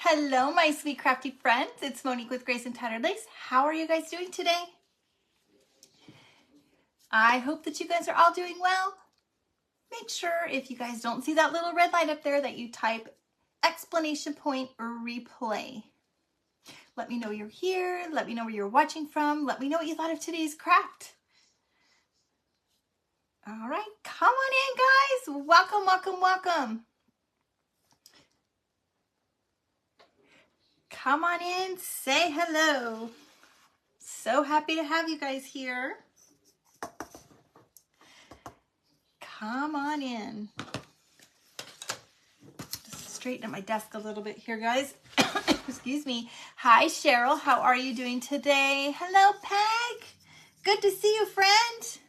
Hello, my sweet crafty friends. It's Monique with Grace and Tattered Lace. How are you guys doing today? I hope that you guys are all doing well. Make sure if you guys don't see that little red light up there that you type exclamation point or replay. Let me know you're here. Let me know where you're watching from. Let me know what you thought of today's craft. All right, come on in, guys. Welcome, welcome, welcome. Come on in, say hello. So happy to have you guys here. Come on in. Just straighten up my desk a little bit here, guys. Excuse me. Hi, Cheryl. How are you doing today? Hello, Peg. Good to see you, friend.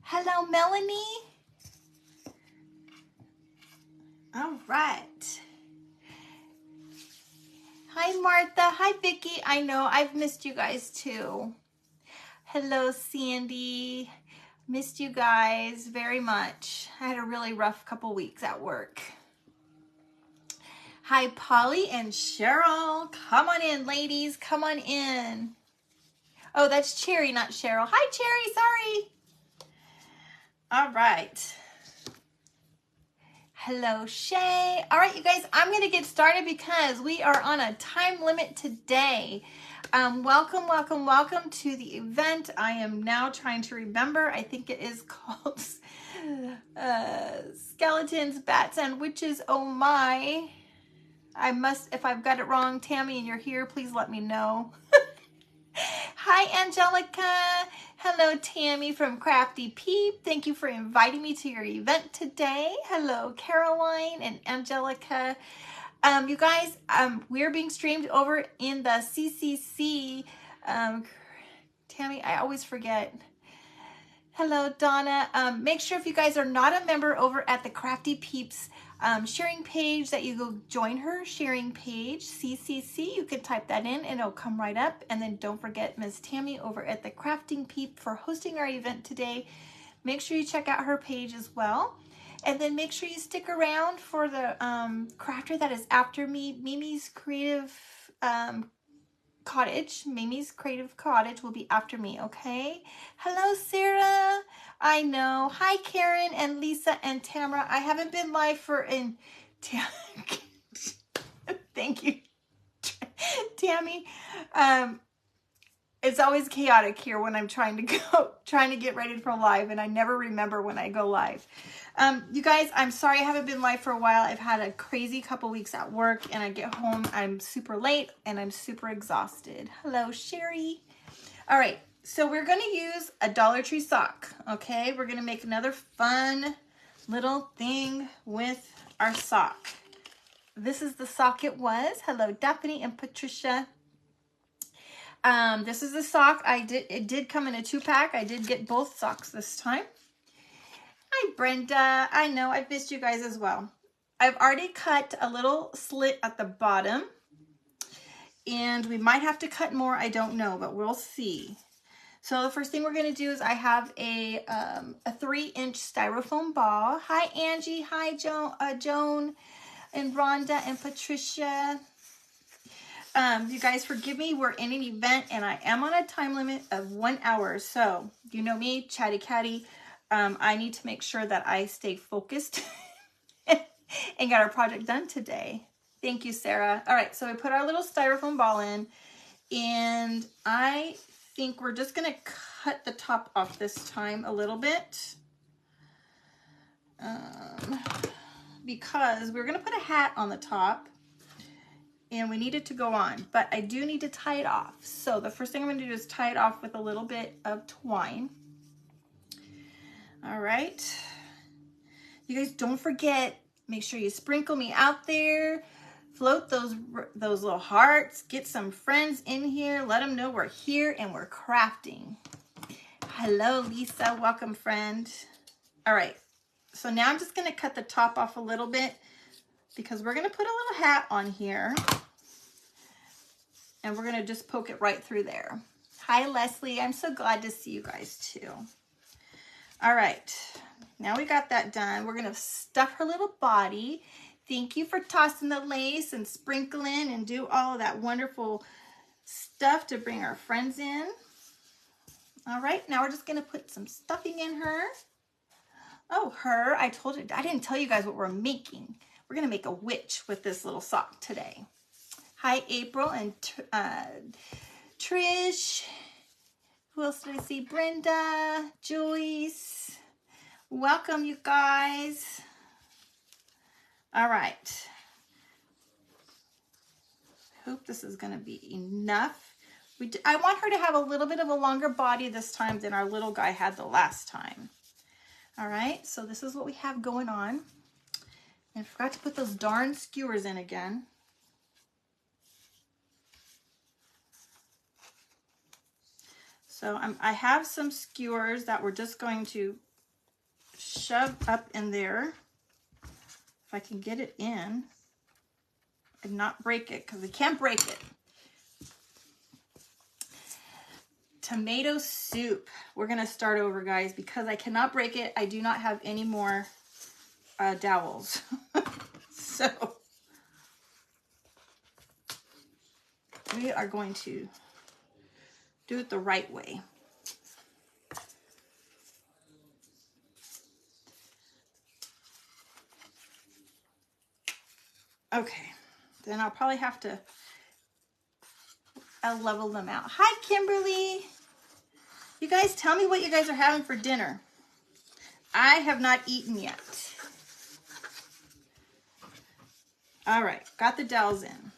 Hello, Melanie. All right. Hi, Martha. Hi, Vicki. I know I've missed you guys too. Hello, Sandy. Missed you guys very much. I had a really rough couple weeks at work. Hi, Polly and Cheryl. Come on in, ladies. Come on in. Oh, that's Cherry, not Cheryl. Hi, Cherry. Sorry. All right. Hello, Shay. All right, you guys, I'm going to get started because we are on a time limit today. Welcome, welcome, welcome to the event. I am now trying to remember. I think it is called Skeletons, Bats, and Witches. Oh my. I must, if I've got it wrong, Tami, and you're here, please let me know. Hi, Angelica. Hello, Tami from craf-T Peep. Thank you for inviting me to your event today. Hello, Caroline and Angelica. You guys, we're being streamed over in the CCC. Tami, I always forget. Hello, Donna. Make sure if you guys are not a member over at the craf-T Peeps sharing page that you go join her sharing page, CCC. You can type that in and it'll come right up. And then don't forget Ms. Tami over at the Crafting Peep for hosting our event today. Make sure you check out her page as well. And then make sure you stick around for the crafter that is after me, Mimi's Creative Cottage. Mimi's Creative Cottage will be after me, okay? Hello, Sarah. I know. Hi, Karen and Lisa and Tamara. I haven't been live for thank you, Tami. It's always chaotic here when I'm trying to get ready for live, and I never remember when I go live. You guys, I'm sorry I haven't been live for a while. I've had a crazy couple weeks at work, and I get home, I'm super late, and I'm super exhausted. Hello, Sherry. All right, so we're going to use a Dollar Tree sock, okay? We're going to make another fun little thing with our sock. This is the sock it was. Hello, Daphne and Patricia. This is the sock. It did come in a 2-pack. I did get both socks this time. Hi, Brenda. I know I've missed you guys as well. I've already cut a little slit at the bottom, and we might have to cut more. I don't know, but we'll see. So the first thing we're going to do is I have a 3-inch styrofoam ball. Hi, Angie. Hi, Joan and Rhonda and Patricia. You guys forgive me, we're in an event and I am on a time limit of 1 hour. So you know me, chatty catty. I need to make sure that I stay focused and get our project done today. Thank you, Sarah. All right, so we put our little styrofoam ball in, and I think we're just gonna cut the top off this time a little bit. Because we're gonna put a hat on the top, and we need it to go on, but I do need to tie it off. So the first thing I'm gonna do is tie it off with a little bit of twine. All right. You guys don't forget, make sure you sprinkle me out there. Float those little hearts. Get some friends in here. Let them know we're here and we're crafting. Hello, Lisa. Welcome, friend. All right. So now I'm just gonna cut the top off a little bit because we're gonna put a little hat on here. And we're gonna just poke it right through there. Hi, Leslie. I'm so glad to see you guys too. All right, now we got that done. We're gonna stuff her little body. Thank you for tossing the lace and sprinkling and do all of that wonderful stuff to bring our friends in. All right, now we're just gonna put some stuffing in her. Oh, her, I told you, I didn't tell you guys what we're making. We're gonna make a witch with this little sock today. Hi, April and Trish. Who else did I see? Brenda, Joyce. Welcome, you guys. All right. Hope this is going to be enough. I want her to have a little bit of a longer body this time than our little guy had the last time. All right, so this is what we have going on. And I forgot to put those darn skewers in again. So I have some skewers that we're just going to shove up in there. If I can get it in and not break it, because we can't break it. Tomato soup. We're going to start over, guys, because I cannot break it. I do not have any more dowels. So we are going to do it the right way. Okay, then I'll probably have to level them out. Hi, Kimberly. You guys tell me what you guys are having for dinner. I have not eaten yet. All right, got the dowels in.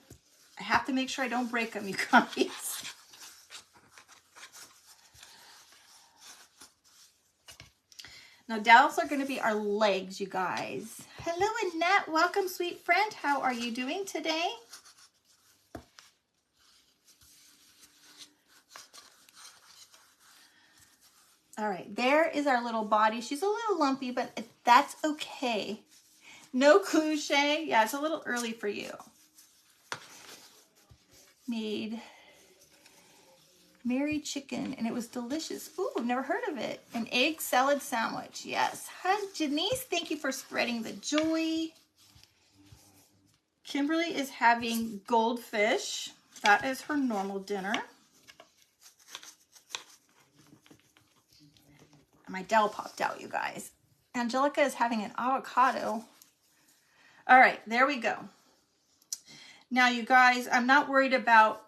I have to make sure I don't break them, you guys. Now, dowels are going to be our legs, you guys. Hello, Annette. Welcome, sweet friend. How are you doing today? All right, there is our little body. She's a little lumpy, but that's okay. No clue, Shay. Yeah, it's a little early for you. Made Mary chicken, and it was delicious. Ooh, I've never heard of it. An egg salad sandwich, yes. Hi, Janice, thank you for spreading the joy. Kimberly is having goldfish. That is her normal dinner. My dowel popped out, you guys. Angelica is having an avocado. All right, there we go. Now, you guys, I'm not worried about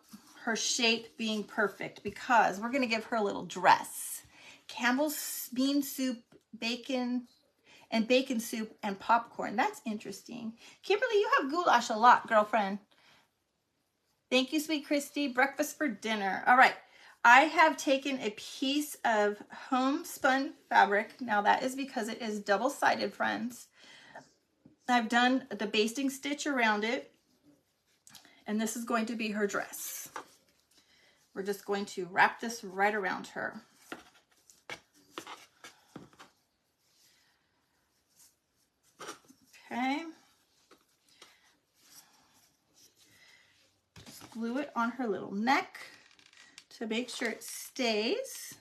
her shape being perfect because we're going to give her a little dress. Campbell's bean soup, bacon soup, and popcorn. That's interesting. Kimberly, you have goulash a lot, girlfriend. Thank you, sweet Christy. Breakfast for dinner. All right. I have taken a piece of homespun fabric. Now, that is because it is double-sided, friends. I've done the basting stitch around it, and this is going to be her dress. We're just going to wrap this right around her. Okay. Just glue it on her little neck to make sure it stays.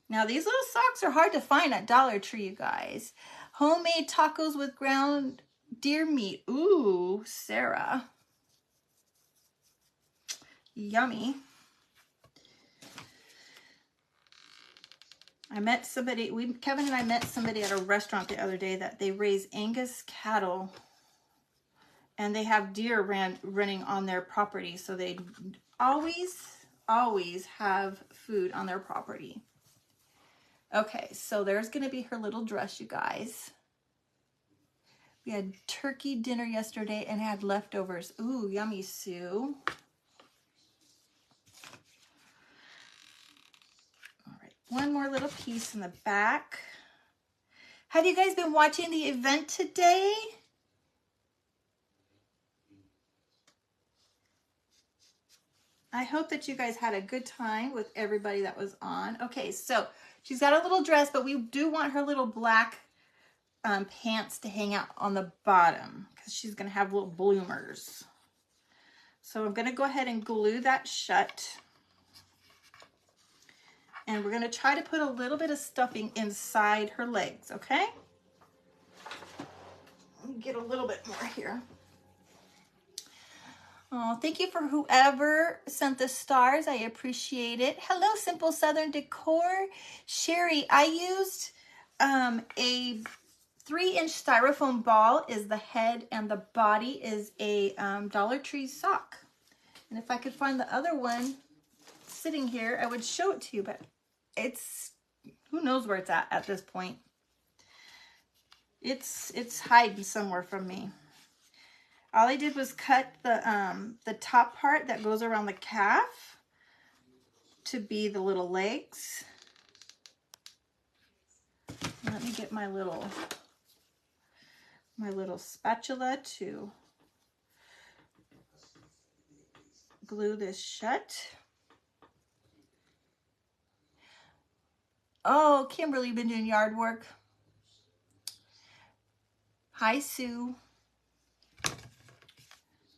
Now, these little socks are hard to find at Dollar Tree, you guys. Homemade tacos with ground deer meat. Ooh, Sarah. Yummy. I met somebody, Kevin and I met somebody at a restaurant the other day that they raise Angus cattle, and they have deer running on their property. So they always have food on their property. Okay, so there's going to be her little dress, you guys. We had turkey dinner yesterday and had leftovers. Ooh, yummy, Sue. All right, one more little piece in the back. Have you guys been watching the event today? I hope that you guys had a good time with everybody that was on. Okay, so she's got a little dress, but we do want her little black pants to hang out on the bottom because she's going to have little bloomers. So I'm going to go ahead and glue that shut. And we're going to try to put a little bit of stuffing inside her legs, okay? Let me get a little bit more here. Oh, thank you for whoever sent the stars. I appreciate it. Hello, Simple Southern Decor. Sherry, I used a 3-inch styrofoam ball is the head, and the body is a Dollar Tree sock. And if I could find the other one sitting here, I would show it to you, but it's, who knows where it's at this point. It's hiding somewhere from me. All I did was cut the top part that goes around the calf to be the little legs. Let me get my little spatula to glue this shut. Oh, Kimberly, been doing yard work. Hi, Sue.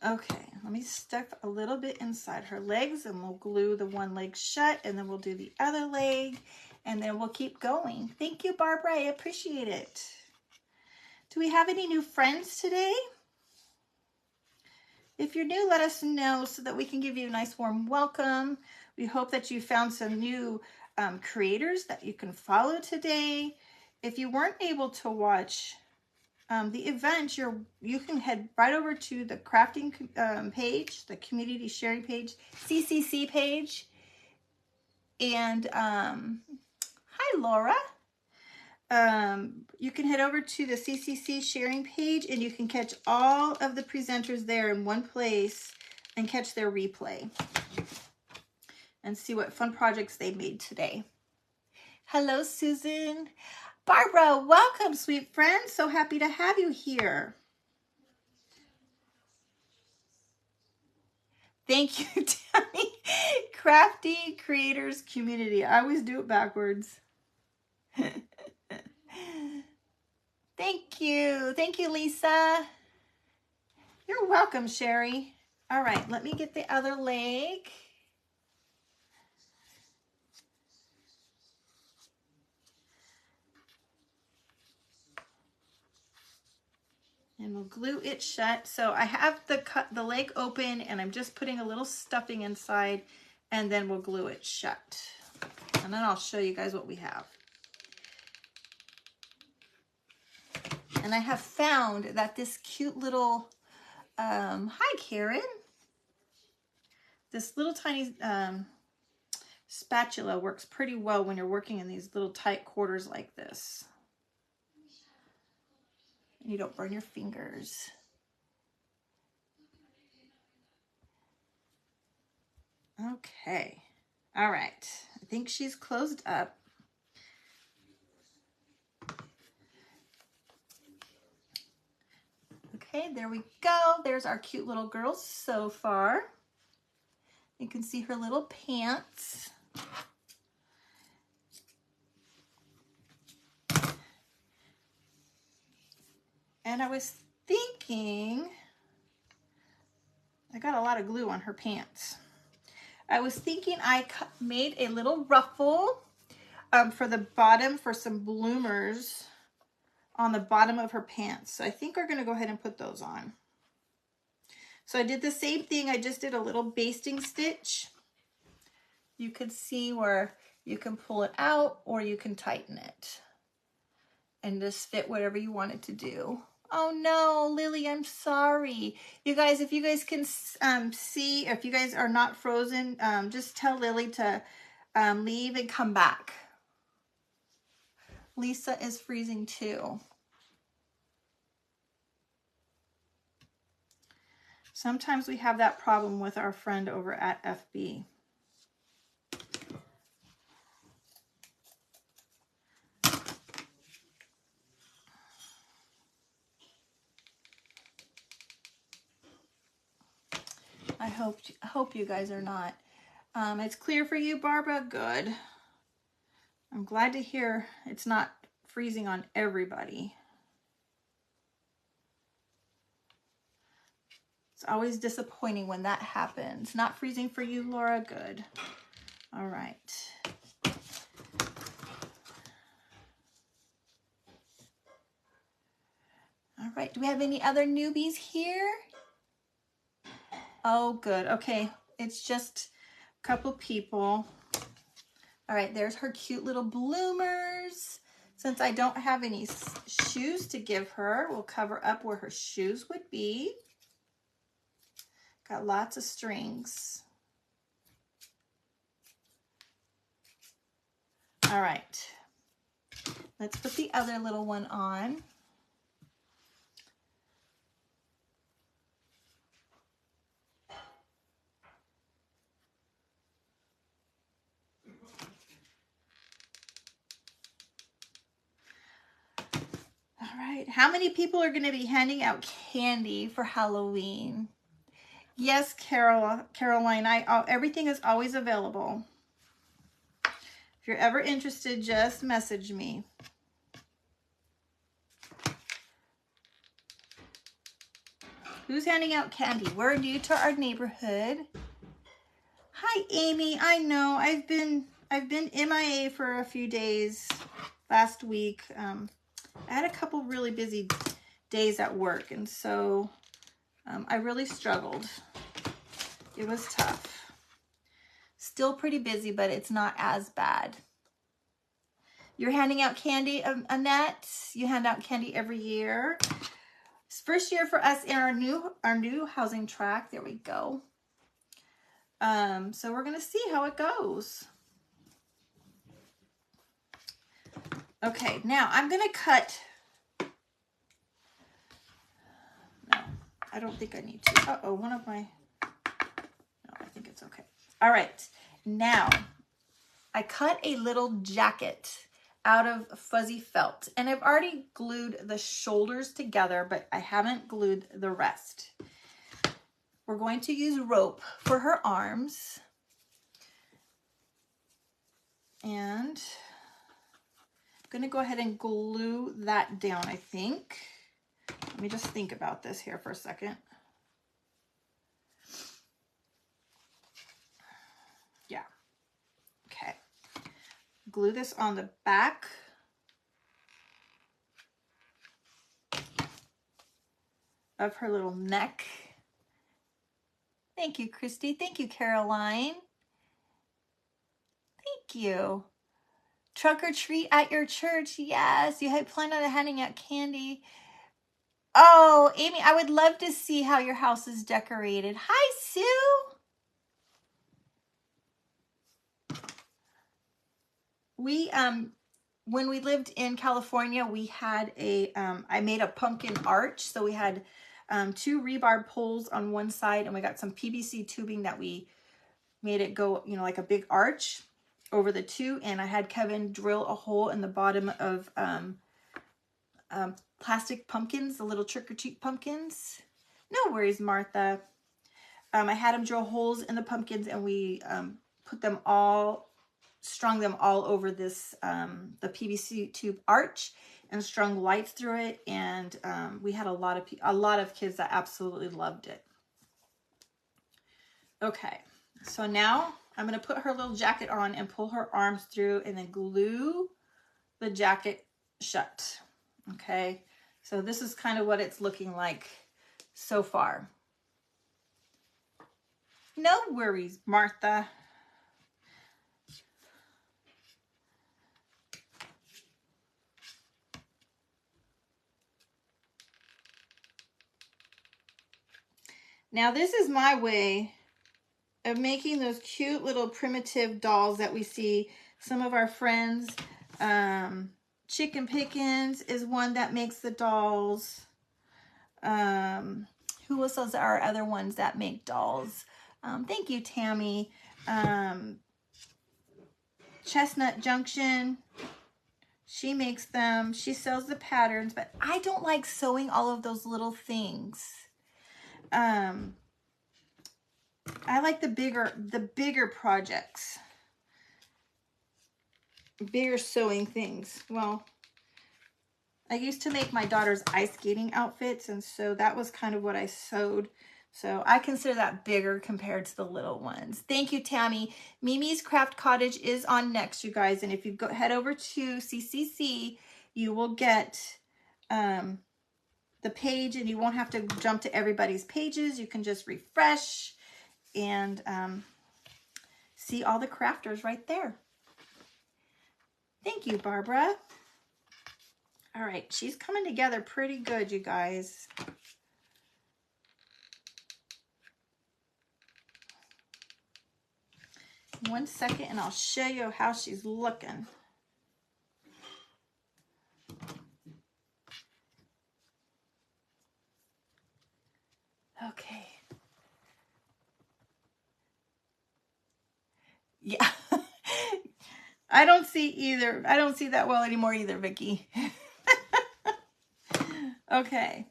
Okay, let me stuff a little bit inside her legs, and we'll glue the one leg shut, and then we'll do the other leg, and then we'll keep going. Thank you, Barbara. I appreciate it. Do we have any new friends today? If you're new, let us know so that we can give you a nice warm welcome. We hope that you found some new creators that you can follow today. If you weren't able to watch the event, you can head right over to the crafting page, the community sharing page, CCC page. And hi, Laura. You can head over to the CCC sharing page, and you can catch all of the presenters there in one place and catch their replay and see what fun projects they made today. Hello, Susan. Barbara, welcome, sweet friend. So happy to have you here. Thank you, Tami. Crafty Creators Community. I always do it backwards. Thank you. Thank you, Lisa. You're welcome, Sherry. All right, let me get the other leg. And we'll glue it shut. So I have the leg open, and I'm just putting a little stuffing inside, and then we'll glue it shut. And then I'll show you guys what we have. And I have found that this cute little, hi Karen, this little tiny spatula works pretty well when you're working in these little tight quarters like this. And you don't burn your fingers. Okay, all right, I think she's closed up. Okay, there we go. There's our cute little girl so far. You can see her little pants. And I was thinking, I got a lot of glue on her pants. I was thinking I made a little ruffle for the bottom for some bloomers on the bottom of her pants. So I think we're gonna go ahead and put those on. So I did the same thing. I just did a little basting stitch. You could see where you can pull it out or you can tighten it and just fit whatever you want it to do. Oh no, Lily, I'm sorry. You guys, if you guys can see, if you guys are not frozen, just tell Lily to leave and come back. Lisa is freezing too. Sometimes we have that problem with our friend over at FB. I hope you guys are not. It's clear for you, Barbara? Good. I'm glad to hear it's not freezing on everybody. It's always disappointing when that happens. Not freezing for you, Laura? Good. All right. All right. right, do we have any other newbies here? Oh, good. Okay, it's just a couple people. All right, there's her cute little bloomers. Since I don't have any shoes to give her, we'll cover up where her shoes would be. Got lots of strings. All right, let's put the other little one on. All right, how many people are going to be handing out candy for Halloween? Yes, Caroline, everything is always available. If you're ever interested, just message me. Who's handing out candy? We're new to our neighborhood. Hi, Amy. I know I've been MIA for a few days last week. I had a couple really busy days at work, and so I really struggled. It was tough. Still pretty busy, but it's not as bad. You're handing out candy, Annette. You hand out candy every year. It's first year for us in our new housing track. There we go. So we're gonna see how it goes. Okay, now I'm gonna cut. No, I don't think I need to. Uh-oh, one of my, no, I think it's okay. All right, now I cut a little jacket out of fuzzy felt, and I've already glued the shoulders together, but I haven't glued the rest. We're going to use rope for her arms, and I'm going to go ahead and glue that down, I think. Let me just think about this here for a second. Yeah. Okay. Glue this on the back. Of her little neck. Thank you, Christy. Thank you, Caroline. Thank you. Trunk or treat at your church. Yes, you had planned on handing out candy. Oh, Amy, I would love to see how your house is decorated. Hi, Sue. We, when we lived in California, we had I made a pumpkin arch. So we had 2 rebar poles on one side, and we got some PVC tubing that we made it go, you know, like a big arch over the 2. And I had Kevin drill a hole in the bottom of plastic pumpkins, the little trick-or-treat pumpkins. No worries, Martha. I had him drill holes in the pumpkins, and we strung them all over this, the PVC tube arch, and strung lights through it. And we had a lot of kids that absolutely loved it. Okay, so now I'm going to put her little jacket on and pull her arms through, and then glue the jacket shut. Okay, so this is kind of what it's looking like so far. No worries, Martha. Now this is my way of making those cute little primitive dolls that we see some of our friends. Chicken Pickens is one that makes the dolls. Who else are other ones that make dolls? Thank you, Tami. Chestnut Junction. She makes them. She sells the patterns, but I don't like sewing all of those little things. I like the bigger projects. Bigger sewing things. Well, I used to make my daughter's ice skating outfits, and so that was kind of what I sewed. So I consider that bigger compared to the little ones. Thank you, Tami. Mimi's Craft Cottage is on next, you guys. And if you head over to CCC, you will get the the page and you won't have to jump to everybody's pages. You can just refresh and see all the crafters right there. Thank you, Barbara. All right, she's coming together pretty good, you guys. One second and I'll show you how she's looking. Okay. Yeah. I don't see either. I don't see that well anymore either, Vicki. Okay.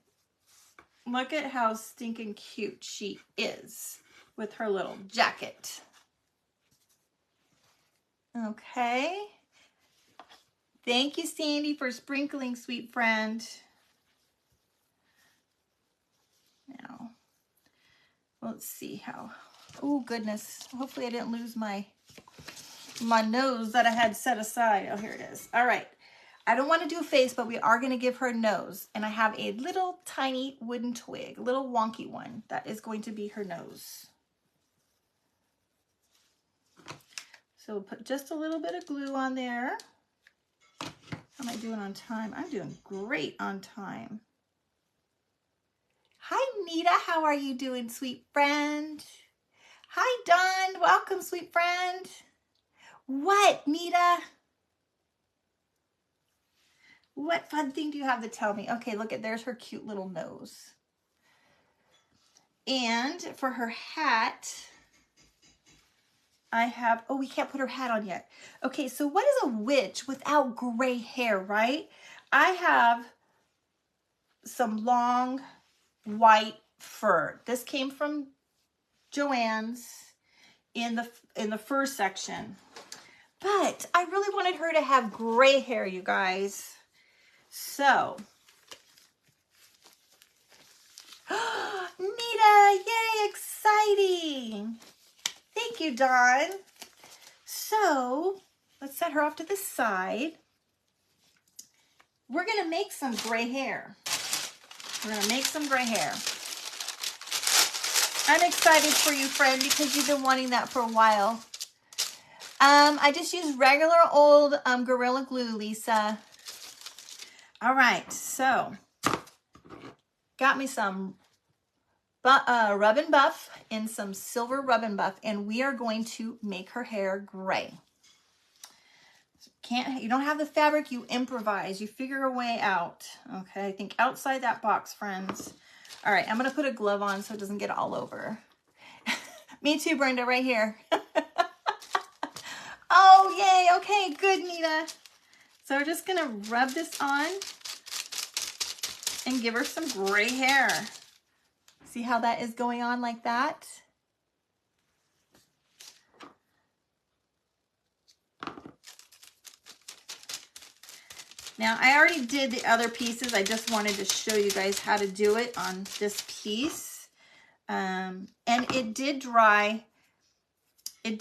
Look at how stinking cute she is with her little jacket. Okay. Thank you, Sandy, for sprinkling, sweet friend. Now, let's see how. Oh, goodness. Hopefully I didn't lose my nose that I had set aside. Oh, here it is. All right. I don't want to do a face, but we are going to give her a nose. And I have a little tiny wooden twig, a little wonky one, that is going to be her nose. So we'll put just a little bit of glue on there. How am I doing on time? I'm doing great on time. Hi, Nita. How are you doing, sweet friend? Hi, Dawn. Welcome, sweet friend. What, Nita? What fun thing do you have to tell me? Okay, look at, there's her cute little nose. And for her hat, I have, oh, we can't put her hat on yet. Okay, so what is a witch without gray hair, right? I have some long white fur. This came from Joann's in the fur section. But I really wanted her to have gray hair, you guys. So, Nita, yay, exciting. Thank you, Dawn. So, let's set her off to the side. We're going to make some gray hair. We're going to make some gray hair. I'm excited for you, friend, because you've been wanting that for a while. I just used regular old Gorilla Glue, Lisa. All right, so got me some Rub and Buff and some silver Rub and Buff, and we are going to make her hair gray. You don't have the fabric, you improvise, you figure a way out. Okay, think outside that box, friends. All right, I'm gonna put a glove on so it doesn't get all over. Me too, Brenda, right here. Oh, yay, okay, good, Nita. So we're just gonna rub this on and give her some gray hair. See how that is going on like that? Now, I already did the other pieces. I just wanted to show you guys how to do it on this piece. And it did dry. It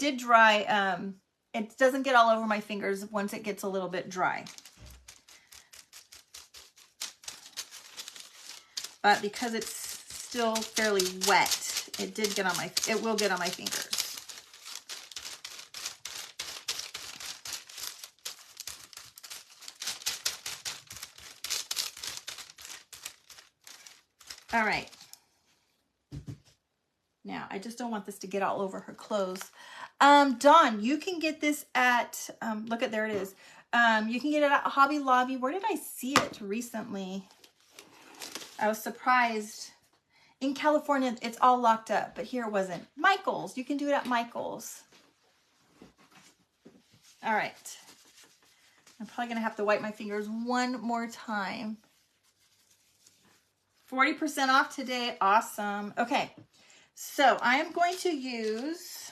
doesn't get all over my fingers once it gets a little bit dry. But because it's still fairly wet, it will get on my fingers. All right. Now, I just don't want this to get all over her clothes. Dawn, you can get this at, look at, there it is. You can get it at Hobby Lobby. Where did I see it recently? I was surprised. In California, it's all locked up, but here it wasn't. Michael's, you can do it at Michael's. All right. I'm probably gonna have to wipe my fingers one more time. 40% off today, awesome. Okay, so I am going to use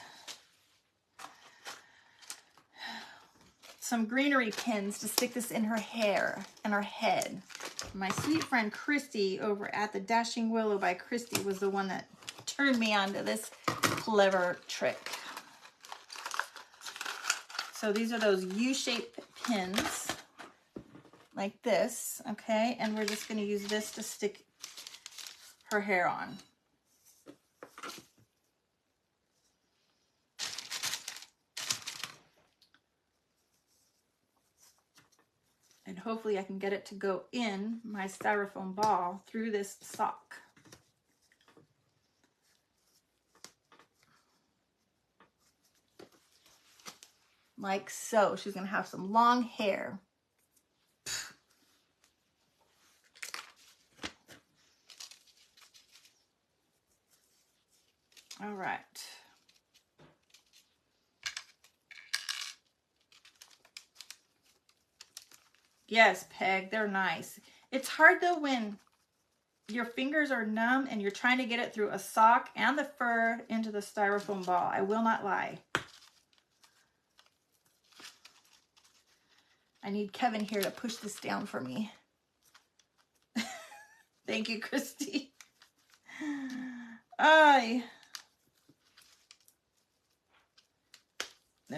some greenery pins to stick this in her hair and her head. My sweet friend Christy over at the Dashing Willow by Christy was the one that turned me on to this clever trick. So these are those U-shaped pins like this, okay? And we're just gonna use this to stick her hair on. And hopefully I can get it to go in my styrofoam ball through this sock. Like so. She's going to have some long hair. All right. Yes, Peg, they're nice. It's hard though when your fingers are numb and you're trying to get it through a sock and the fur into the styrofoam ball. I will not lie. I need Kevin here to push this down for me. Thank you, Christy. There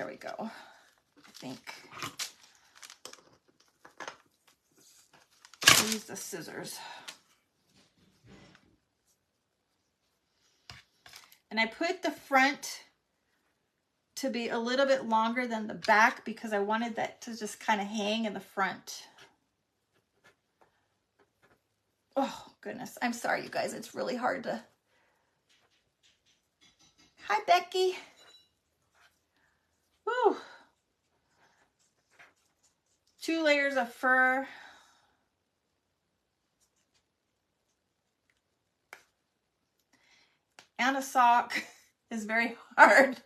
we go. I think. I'll use the scissors. And I put the front to be a little bit longer than the back because I wanted that to just kind of hang in the front. Oh, goodness. I'm sorry, you guys. It's really hard to... Hi, Becky. Woo. 2 layers of fur. And a sock is very hard.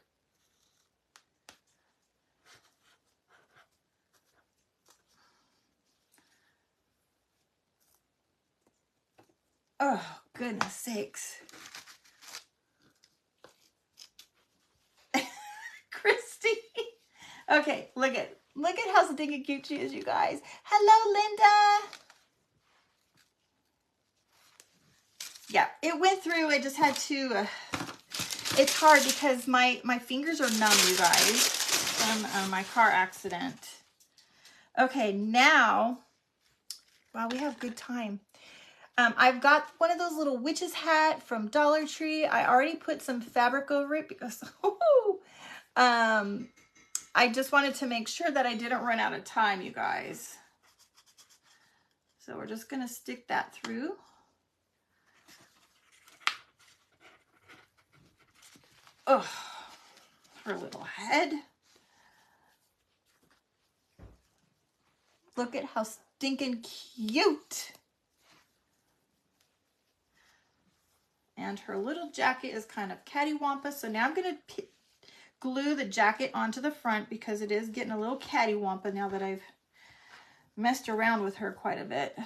Oh, goodness sakes. Christy. Okay, look at how stinking cute she is, you guys. Hello, Linda. Yeah, it went through. I just had to, it's hard because my fingers are numb, you guys, from my car accident. Okay, now, wow, we have good time. I've got one of those little witch's hat from Dollar Tree. I already put some fabric over it because I just wanted to make sure that I didn't run out of time, you guys. So we're just going to stick that through. Oh, her little head. Look at how stinking cute. And her little jacket is kind of cattywampus. So now I'm going to glue the jacket onto the front because it is getting a little cattywampus now that I've messed around with her quite a bit.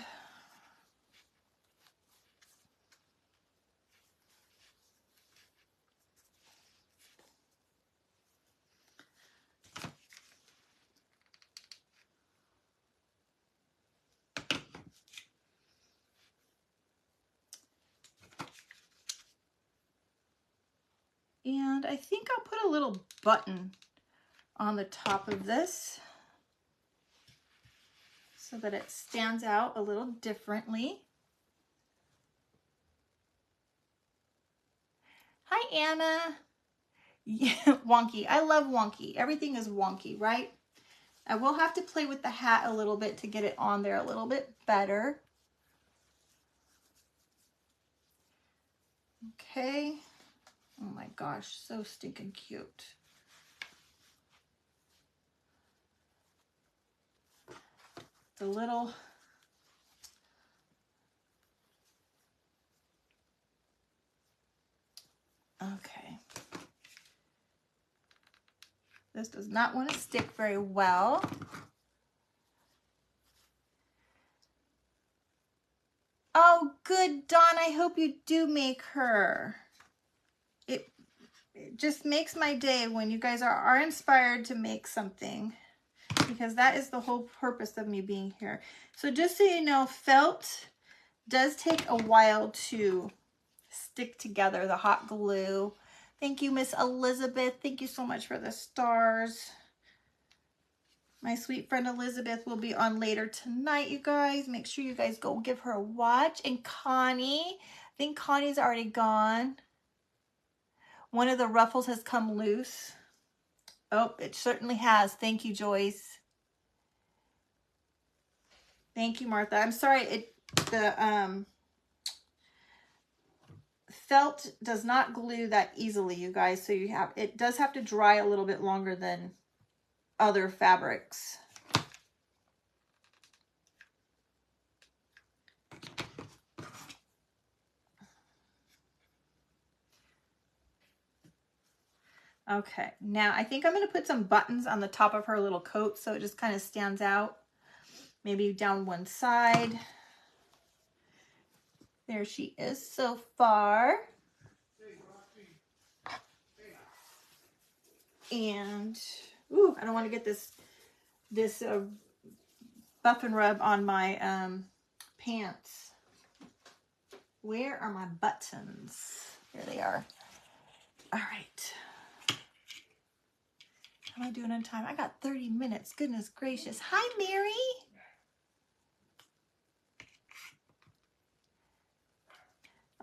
And I think I'll put a little button on the top of this so that it stands out a little differently. Hi, Anna. Yeah, wonky. I love wonky. Everything is wonky, right? I will have to play with the hat a little bit to get it on there a little bit better. Okay. Oh my gosh, so stinking cute. The little... Okay. This does not want to stick very well. Oh, good, Dawn. I hope you do make her. It just makes my day when you guys are inspired to make something, because that is the whole purpose of me being here. So just so you know, felt does take a while to stick together, the hot glue. Thank you, Miss Elizabeth. Thank you so much for the stars. My sweet friend Elizabeth will be on later tonight, you guys. Make sure you guys go give her a watch. And Connie, I think Connie's already gone. One of the ruffles has come loose. Oh, it certainly has. Thank you, Joyce. Thank you, Martha. I'm sorry, the felt does not glue that easily, you guys. So it does have to dry a little bit longer than other fabrics. Okay, now I think I'm going to put some buttons on the top of her little coat so it just kind of stands out. Maybe down one side. There she is so far. And, ooh, I don't want to get this buff and rub on my pants. Where are my buttons? Here they are. All right. How am I doing on time? I got 30 minutes. Goodness gracious. Hi, Mary.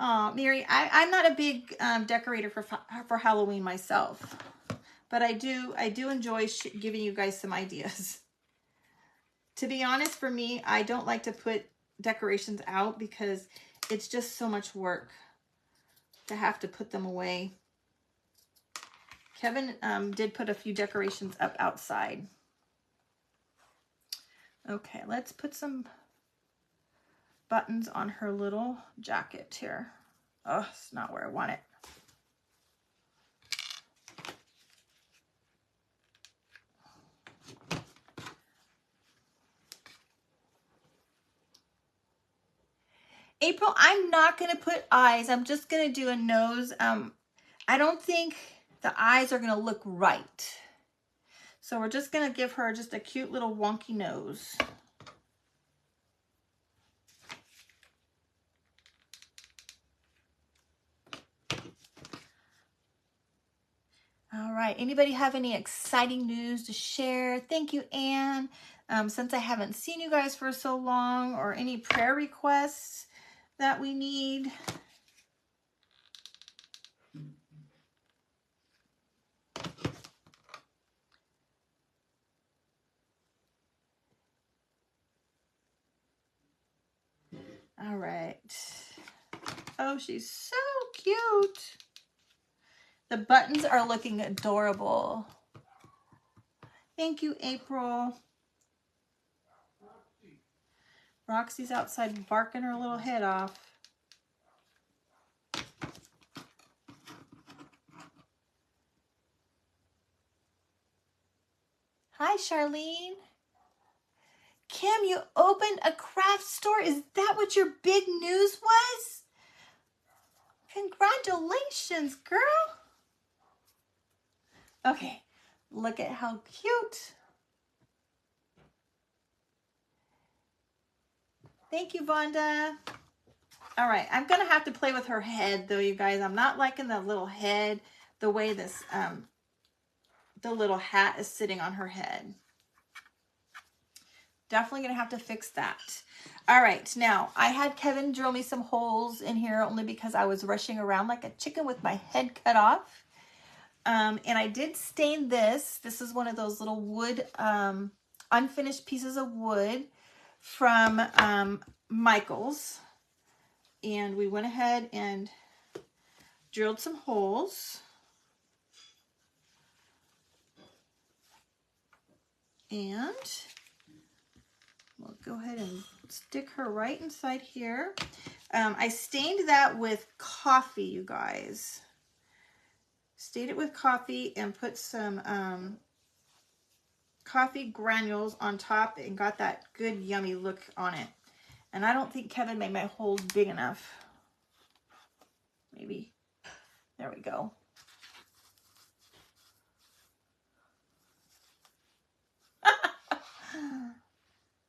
Oh, Mary, I'm not a big decorator for Halloween myself, but I do enjoy giving you guys some ideas. To be honest, for me, I don't like to put decorations out because it's just so much work to have to put them away. Kevin did put a few decorations up outside. Okay, let's put some buttons on her little jacket here. Oh, it's not where I want it. April, I'm not going to put eyes. I'm just going to do a nose. I don't think the eyes are going to look right. So we're just going to give her just a cute little wonky nose. All right. Anybody have any exciting news to share? Thank you, Anne. Since I haven't seen you guys for so long, or any prayer requests that we need. All right. Oh, she's so cute. The buttons are looking adorable. Thank you, April. Roxy's outside barking her little head off. Hi, Charlene. Kim, you opened a craft store. Is that what your big news was? Congratulations, girl. Okay, look at how cute. Thank you, Vonda. All right, I'm going to have to play with her head, though, you guys. I'm not liking the little head, the way this, the little hat is sitting on her head. Definitely going to have to fix that. All right, now, I had Kevin drill me some holes in here only because I was rushing around like a chicken with my head cut off. And I did stain this. This is one of those little wood, unfinished pieces of wood from Michael's. And we went ahead and drilled some holes. And we'll go ahead and stick her right inside here. I stained that with coffee, you guys. Stained it with coffee and put some coffee granules on top and got that good yummy look on it. And I don't think Kevin made my holes big enough. Maybe. There we go.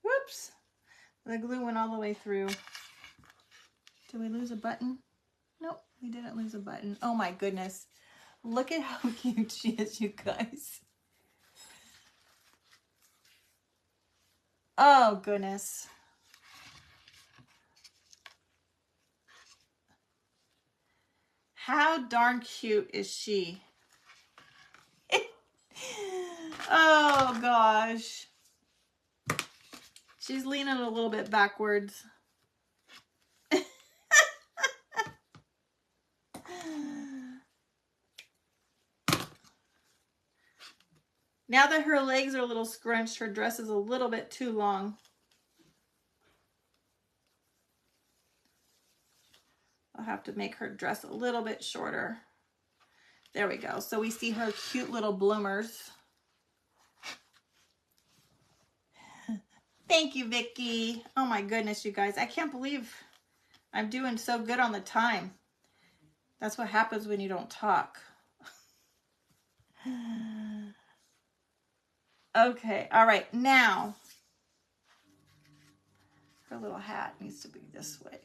Whoops. The glue went all the way through. Did we lose a button? Nope, we didn't lose a button. Oh my goodness. Look at how cute she is, you guys. Oh goodness. How darn cute is she? Oh gosh. She's leaning a little bit backwards. Now that her legs are a little scrunched, her dress is a little bit too long. I'll have to make her dress a little bit shorter. There we go. So we see her cute little bloomers. Thank you, Vicky. Oh my goodness, you guys. I can't believe I'm doing so good on the time. That's what happens when you don't talk. Okay, all right. Now, her little hat needs to be this way.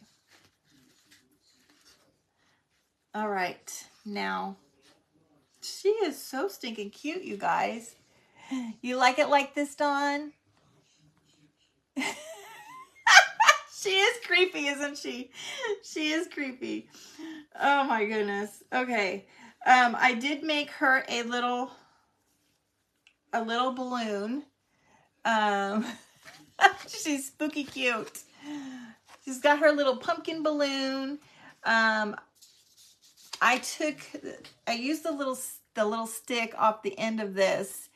All right, now, she is so stinking cute, you guys. You like it like this, Dawn? She is creepy, isn't she? She is creepy. Oh my goodness. Okay. I did make her a little balloon. She's spooky cute. She's got her little pumpkin balloon. I used the little stick off the end of this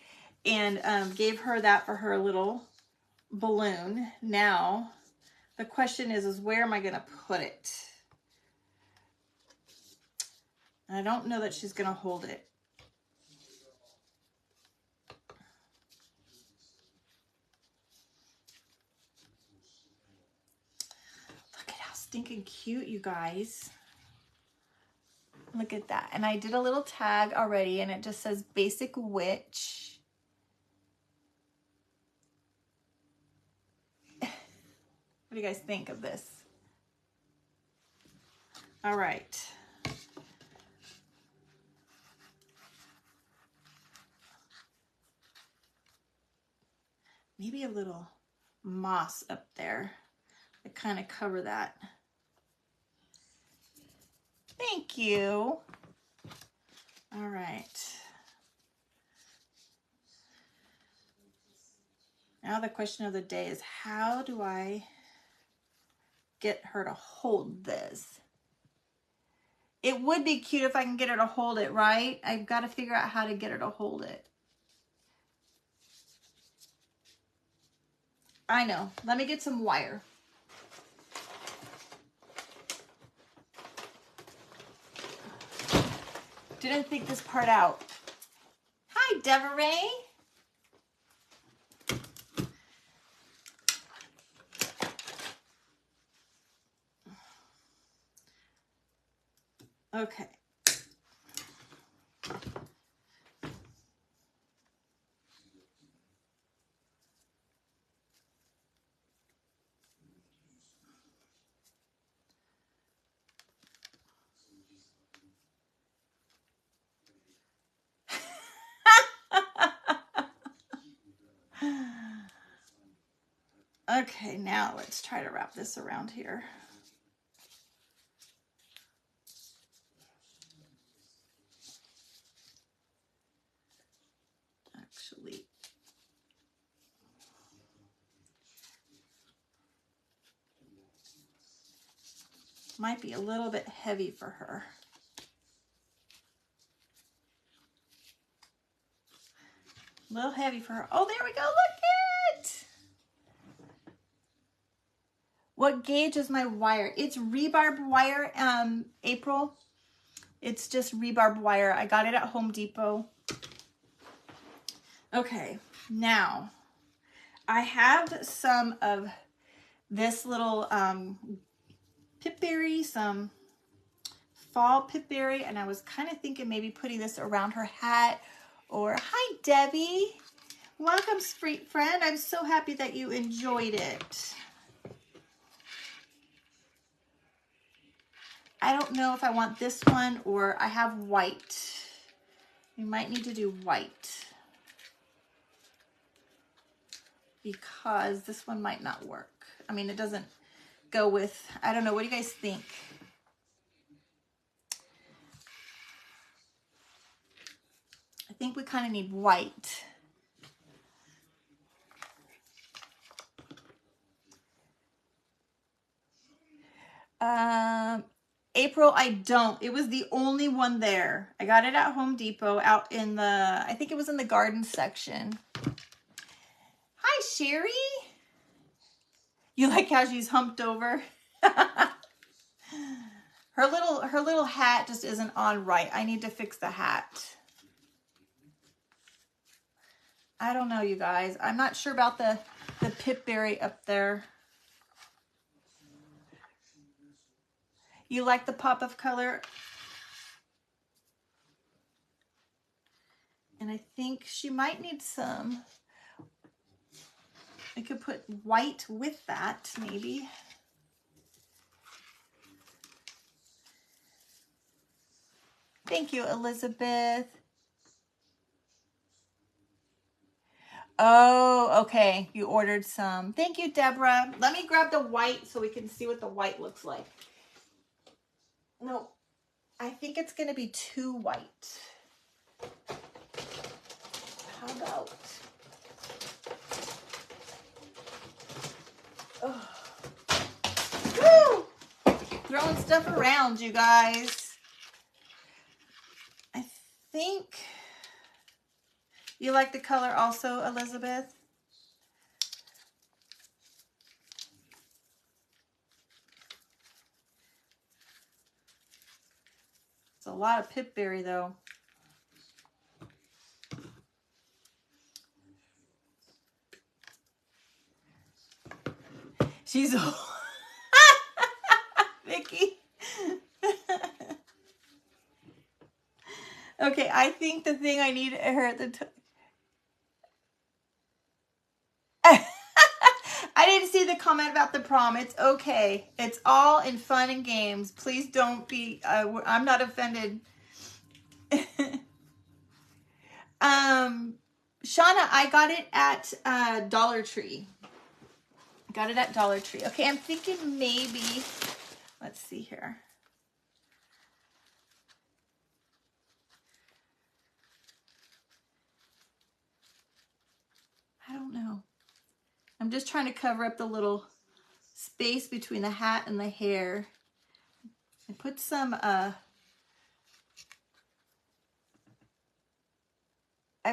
and gave her that for her little balloon. Now, the question is where am I going to put it? I don't know that she's going to hold it. Look at how stinking cute, you guys. Look at that. And I did a little tag already, and it just says Basic Witch. What do you guys think of this? All right. Maybe a little moss up there to kind of cover that. Thank you. All right. Now the question of the day is, how do I get her to hold this? It would be cute if I can get her to hold it, right? I've got to figure out how to get her to hold it. I know. Let me get some wire. Didn't think this part out. Hi, Deveray. Okay. Okay, now let's try to wrap this around here. Actually, might be a little bit heavy for her. A little heavy for her. Oh, there we go. Look it. What gauge is my wire? It's rebarb wire, April. It's just rebarb wire. I got it at Home Depot. Okay, now I have some of this little pipberry, some fall pipberry, and I was kind of thinking maybe putting this around her hat. Or, hi Debbie. Welcome, street friend. I'm so happy that you enjoyed it. I don't know if I want this one or I have white. We might need to do white because this one might not work. I mean, it doesn't go with, I don't know. What do you guys think? think we kind of need white. April, I don't. It was the only one there. I got it at Home Depot out in the, I think it was in the garden section. Hi, Sherry. You like how she's humped over? Her little hat just isn't on right. I need to fix the hat. I don't know, you guys. I'm not sure about the pipberry up there. You like the pop of color? And I think she might need some. I could put white with that, maybe. Thank you, Elizabeth. Oh, okay. You ordered some. Thank you, Deborah. Let me grab the white so we can see what the white looks like. No, I think it's going to be too white. How about... Oh. Woo! Throwing stuff around, you guys. I think... You like the color also, Elizabeth? It's a lot of pipberry, though. She's Vicky. Okay, I think the thing I need her at the I didn't see the comment about the prom. It's okay. It's all in fun and games. Please don't be, I'm not offended. Shauna, I got it at Dollar Tree. Got it at Dollar Tree. Okay, I'm thinking maybe, let's see here. I don't know. I'm just trying to cover up the little space between the hat and the hair. I put some, I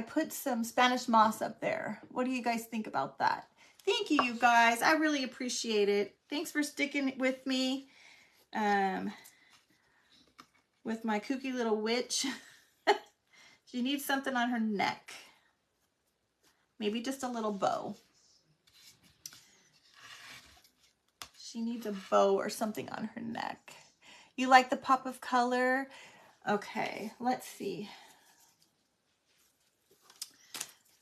put some Spanish moss up there. What do you guys think about that? Thank you, you guys. I really appreciate it. Thanks for sticking with me with my kooky little witch. She needs something on her neck. Maybe just a little bow. She needs a bow or something on her neck. You like the pop of color? Okay, let's see.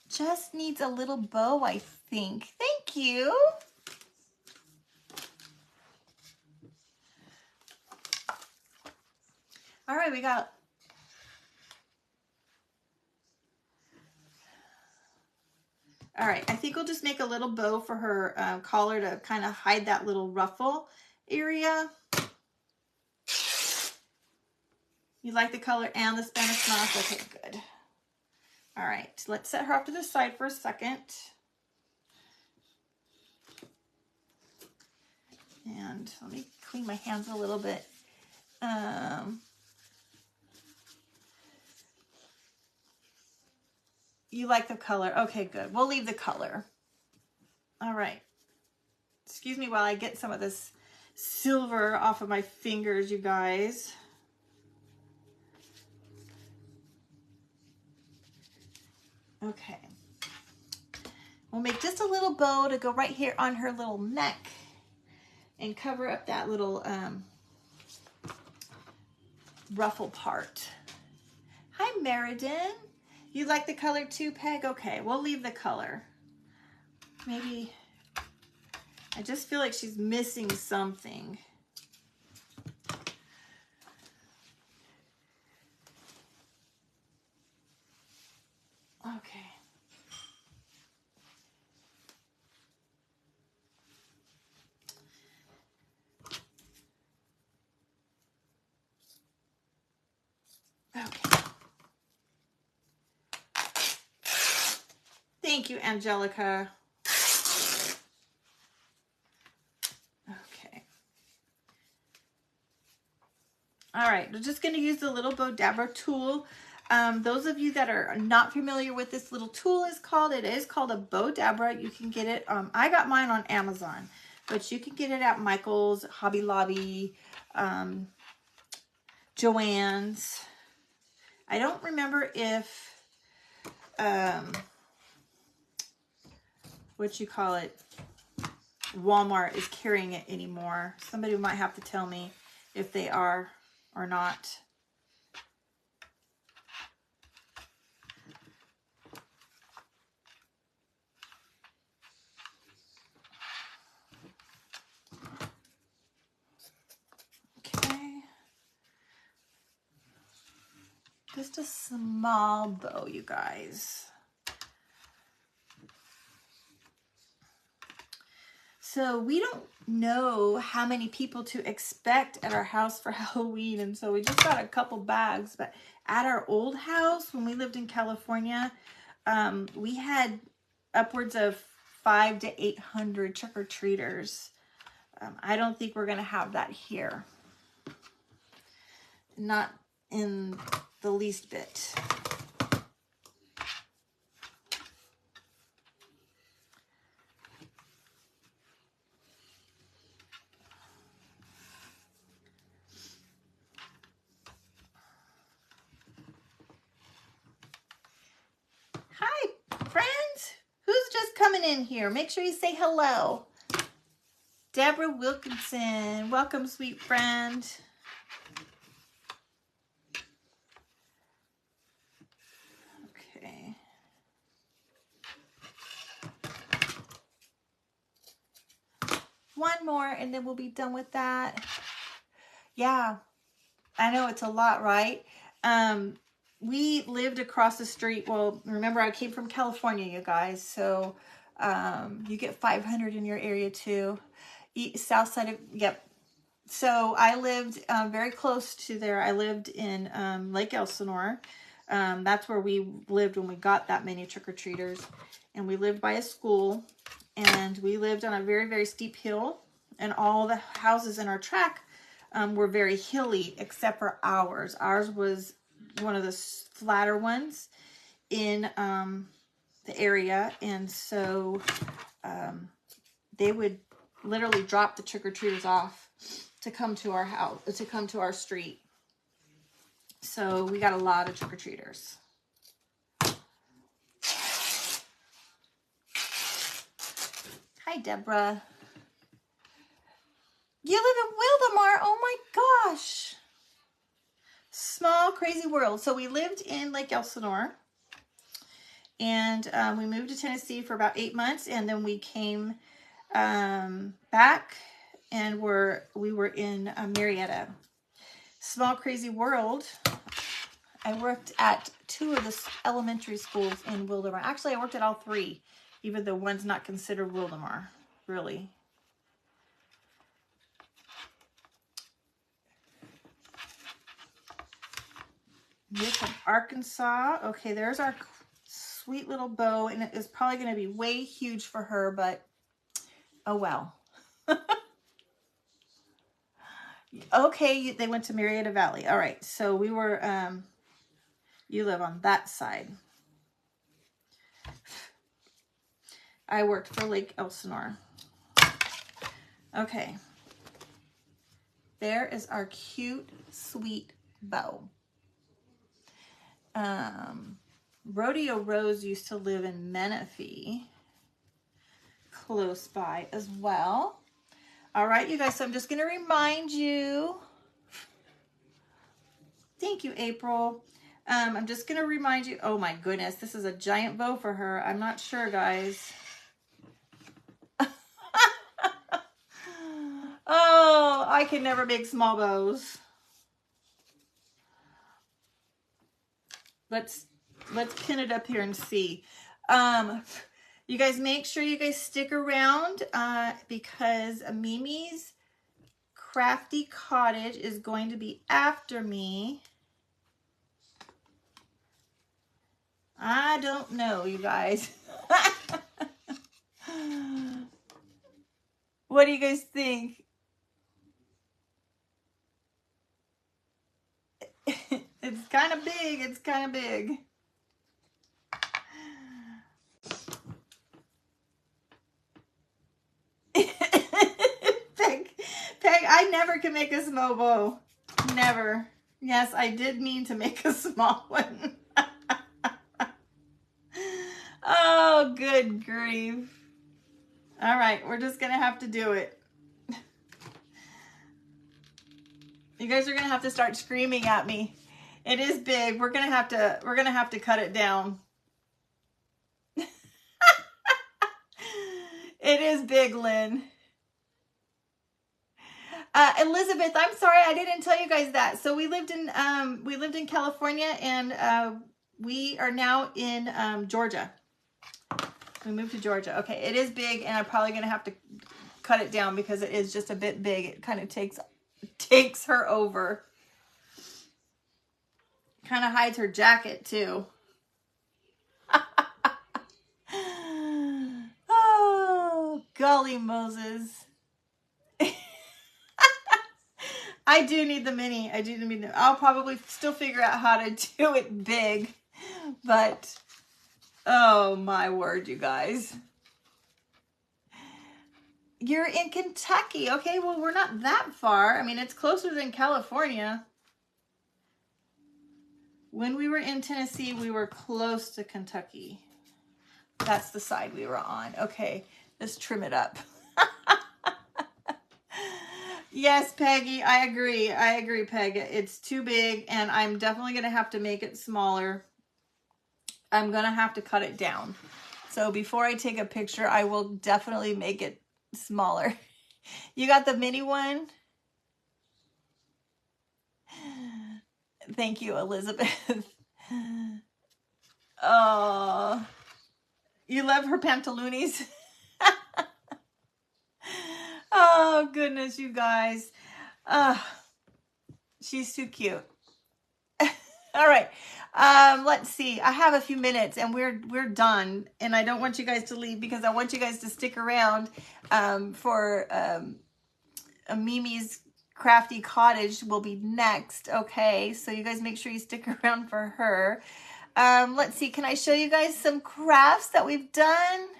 Just needs a little bow, I think. Thank you. All right, we got... All right, I think we'll just make a little bow for her collar to kind of hide that little ruffle area. You like the color and the Spanish moss? Okay, good. All right, let's set her off to the side for a second. And let me clean my hands a little bit. You like the color? Okay, good. We'll leave the color. All right. Excuse me while I get some of this silver off of my fingers, you guys. Okay. We'll make just a little bow to go right here on her little neck and cover up that little ruffle part. Hi, Meriden. You like the color too, Peg? Okay, we'll leave the color. Maybe, I just feel like she's missing something. Okay. Okay. Thank you, Angelica. Okay. All right, we're just going to use the little bow dabber tool. Those of you that are not familiar with this little tool it is called a bow dabber. You can get it, I got mine on Amazon, but you can get it at Michael's, Hobby Lobby, Joann's. I don't remember if, Walmart is carrying it anymore. Somebody might have to tell me if they are or not. Okay. Just a small bow, you guys. So we don't know how many people to expect at our house for Halloween, and so we just got a couple bags. But at our old house, when we lived in California, we had upwards of 500 to 800 trick-or-treaters. I don't think we're going to have that here. Not in the least bit. Hi, friends. Who's just coming in here? Make sure you say hello. Deborah Wilkinson. Welcome, sweet friend. Okay. One more and then we'll be done with that. Yeah, I know it's a lot, right? We lived across the street. Well, remember I came from California, you guys. So you get 500 in your area too. South side of, yep. So I lived very close to there. I lived in Lake Elsinore. That's where we lived when we got that many trick-or-treaters. And we lived by a school. And we lived on a very, very steep hill. And all the houses in our track were very hilly, except for ours. Ours was one of the flatter ones in the area. And so they would literally drop the trick-or-treaters off to come to our house, to come to our street. So we got a lot of trick-or-treaters. Hi, Deborah. You live in Wildemar. Oh my gosh. Small, crazy world. So we lived in Lake Elsinore. And we moved to Tennessee for about 8 months. And then we came back and we were in Marietta. Small, crazy world. I worked at 2 of the elementary schools in Wildemar. Actually, I worked at all 3, even though one's not considered Wildemar, really. You're from Arkansas. Okay, there's our sweet little bow, and it is probably going to be way huge for her, but oh well. Okay, they went to Marietta Valley. All right, so we were, you live on that side. I worked for Lake Elsinore. Okay. There is our cute, sweet bow. Rodeo Rose used to live in Menifee, close by as well. All right, you guys, so I'm just going to remind you. Thank you, April. I'm just going to remind you. Oh, my goodness. This is a giant bow for her. I'm not sure, guys. Oh, I can never make small bows. Let's pin it up here and see. You guys make sure you guys stick around because Mimi's crafty cottage is going to be after me. I don't know, you guys. What do you guys think? It's kind of big. It's kind of big. Peg, I never can make a small bow. Never. Yes, I did mean to make a small one. Oh, good grief. All right, we're just gonna have to do it. You guys are gonna have to start screaming at me. It is big. We're gonna have to cut it down. It is big, Lynn. Elizabeth, I'm sorry I didn't tell you guys that. So we lived in California, and we are now in Georgia. We moved to Georgia. Okay, it is big, and I'm probably gonna have to cut it down because it is just a bit big. It kind of takes her over. Kind of hides her jacket too. Oh, golly Moses. I do need the mini. I do need the, I'll probably still figure out how to do it big, but oh my word, you guys. You're in Kentucky. Okay, well, we're not that far. I mean, it's closer than California. When we were in Tennessee, we were close to Kentucky. That's the side we were on. Okay, let's trim it up. Yes, Peggy, I agree. I agree, Peg. It's too big, and I'm definitely going to have to make it smaller. I'm going to have to cut it down. So before I take a picture, I will definitely make it smaller. You got the mini one? Thank you, Elizabeth. Oh, you love her pantaloonies? Oh, goodness, you guys. She's too cute. All right. Let's see. I have a few minutes and we're done. And I don't want you guys to leave because I want you guys to stick around for Mimi's crafty cottage will be next. Okay. So you guys make sure you stick around for her. Let's see. Can I show you guys some crafts that we've done?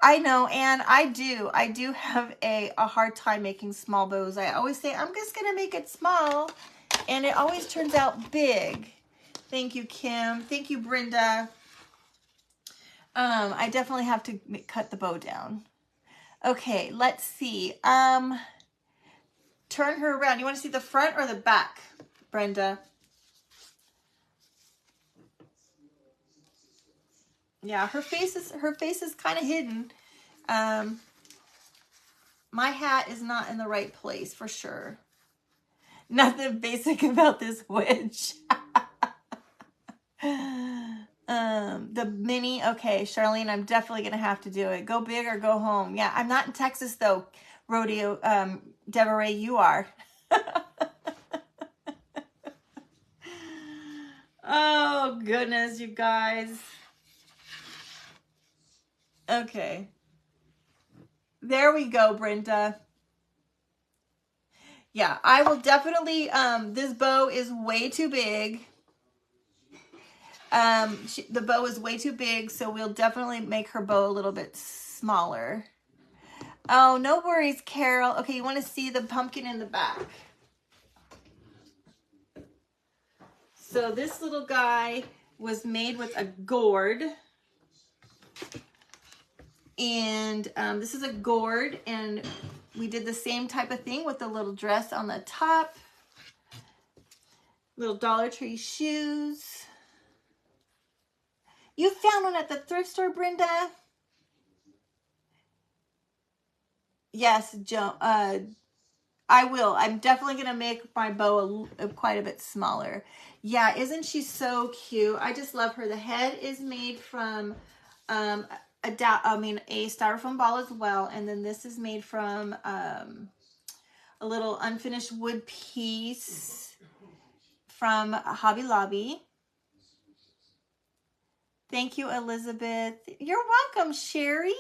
I know, and I do have a hard time making small bows. I always say, I'm just going to make it small, and it always turns out big. Thank you, Kim. Thank you, Brenda. I definitely have to cut the bow down. Okay, let's see. Turn her around. You want to see the front or the back, Brenda? Yeah, her face is kind of hidden. My hat is not in the right place for sure. Nothing basic about this witch. The mini, okay, Charlene, I'm definitely gonna have to do it. Go big or go home. Yeah, I'm not in Texas though, Rodeo. Deborah, you are. Oh goodness, you guys. Okay. There we go, Brenda. Yeah, I will definitely, this bow is way too big. The bow is way too big, so we'll definitely make her bow a little bit smaller. Oh, no worries, Carol. Okay, you want to see the pumpkin in the back. So this little guy was made with a gourd. And this is a gourd, and we did the same type of thing with the little dress on the top. Little Dollar Tree shoes. You found one at the thrift store, Brenda? Yes, Joe. I will. I'm definitely going to make my bow quite a bit smaller. Yeah, isn't she so cute? I just love her. The head is made from a styrofoam ball as well. And then this is made from a little unfinished wood piece from Hobby Lobby. Thank you, Elizabeth. You're welcome, Sherry.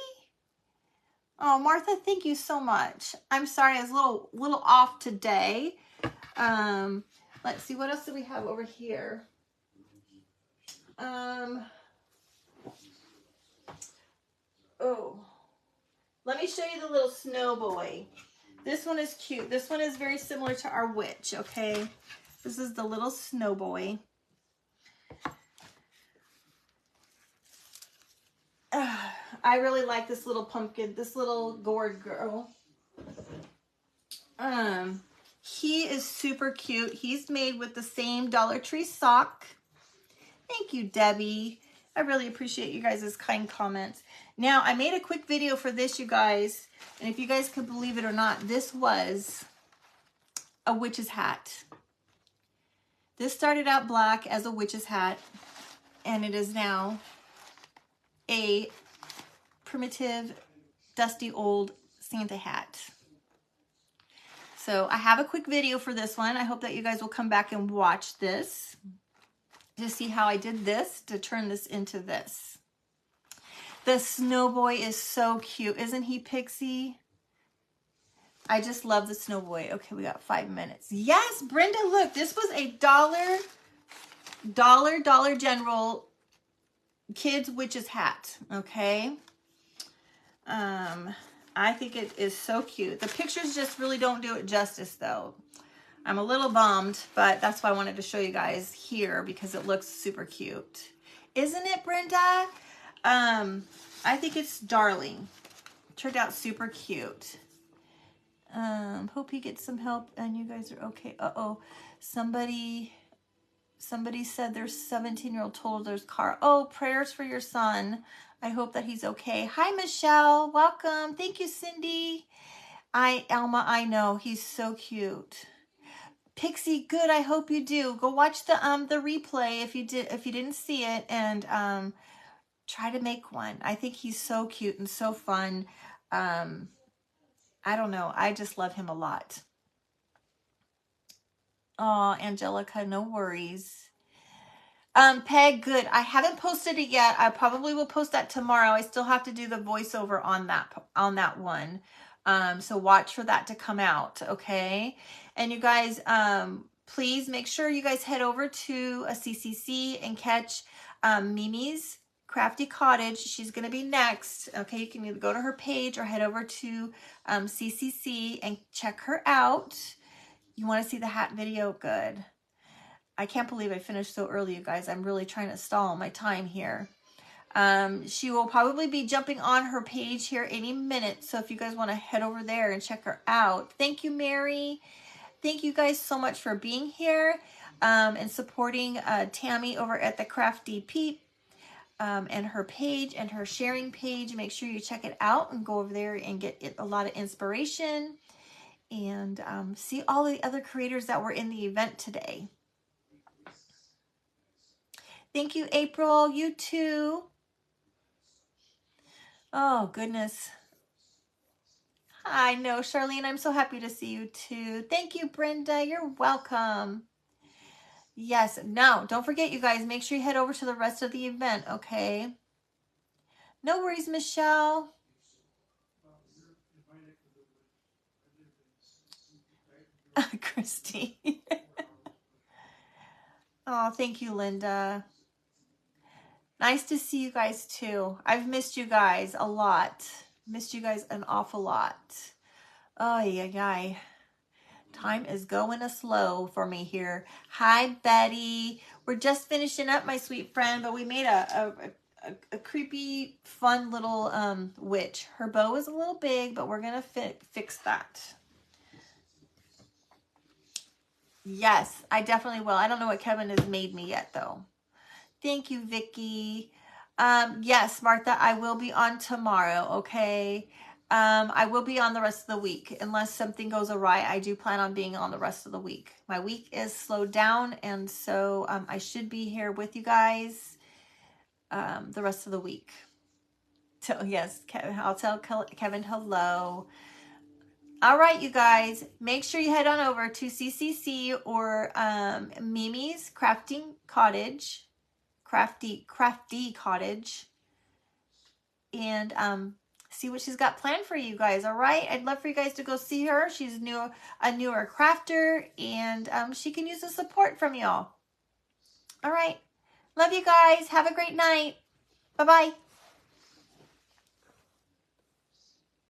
Oh, Martha, thank you so much. I'm sorry, I was a little off today. Let's see, what else do we have over here? Oh, let me show you the little snow boy. This one is cute. This one is very similar to our witch, okay? This is the little snow boy. I really like this little pumpkin, this little gourd girl. He is super cute. He's made with the same Dollar Tree sock. Thank you, Debbie. I really appreciate you guys' kind comments. Now, I made a quick video for this, you guys. And if you guys can believe it or not, this was a witch's hat. This started out black as a witch's hat. And it is now a primitive, dusty old Santa hat. So I have a quick video for this one. I hope that you guys will come back and watch this to see how I did this to turn this into this. The snow boy is so cute. Isn't he, Pixie? I just love the snow boy. Okay, we got 5 minutes. Yes, Brenda, look, this was a Dollar General kids witch's hat. Okay. I think it is so cute. The pictures just really don't do it justice though. I'm a little bummed, but that's why I wanted to show you guys here because it looks super cute. Isn't it, Brenda? I think it's darling. Turned out super cute. Hope he gets some help and you guys are okay. Uh-oh. Somebody said their 17-year-old told there's car. Oh, prayers for your son. I hope that he's okay. Hi, Michelle. Welcome. Thank you, Cindy. Alma, I know. He's so cute. Pixie, good. I hope you do. Go watch the replay if you didn't see it, and try to make one. I think he's so cute and so fun. I don't know. I just love him a lot. Oh, Angelica, no worries. Peg, good. I haven't posted it yet. I probably will post that tomorrow. I still have to do the voiceover on that one. So watch for that to come out, okay? And you guys, please make sure you guys head over to a CCC and catch Mimi's crafty Cottage. She's going to be next, okay? You can either go to her page or head over to CCC and check her out. You want to see the hat video? Good. I can't believe I finished so early, you guys. I'm really trying to stall my time here. She will probably be jumping on her page here any minute. So if you guys want to head over there and check her out. Thank you, Mary. Thank you guys so much for being here and supporting Tami over at the craf-T peep and her page and her sharing page. Make sure you check it out and go over there and get a lot of inspiration and see all the other creators that were in the event today. Thank you, April. You too. Oh, goodness. I know, Charlene. I'm so happy to see you too. Thank you, Brenda. You're welcome. Yes. Now, don't forget, you guys, make sure you head over to the rest of the event, okay? No worries, Michelle. Christy. Oh, thank you, Linda. Nice to see you guys too. I've missed you guys a lot. Missed you guys an awful lot. Oh, yeah. Time is going slow for me here. Hi, Betty. We're just finishing up, my sweet friend, but we made a creepy, fun little witch. Her bow is a little big, but we're going to fix that. Yes, I definitely will. I don't know what Kevin has made me yet, though. Thank you, Vicky. Yes, Martha, I will be on tomorrow, okay? I will be on the rest of the week. Unless something goes awry, I do plan on being on the rest of the week. My week is slowed down, and so I should be here with you guys the rest of the week. So, yes, Kevin, I'll tell Kevin hello. All right, you guys, make sure you head on over to CCC or Mimi's Crafting Cottage, craf-T Cottage, and see what she's got planned for you guys. All right, I'd love for you guys to go see her. She's a newer crafter, and she can use the support from y'all. All right, love you guys. Have a great night. Bye-bye.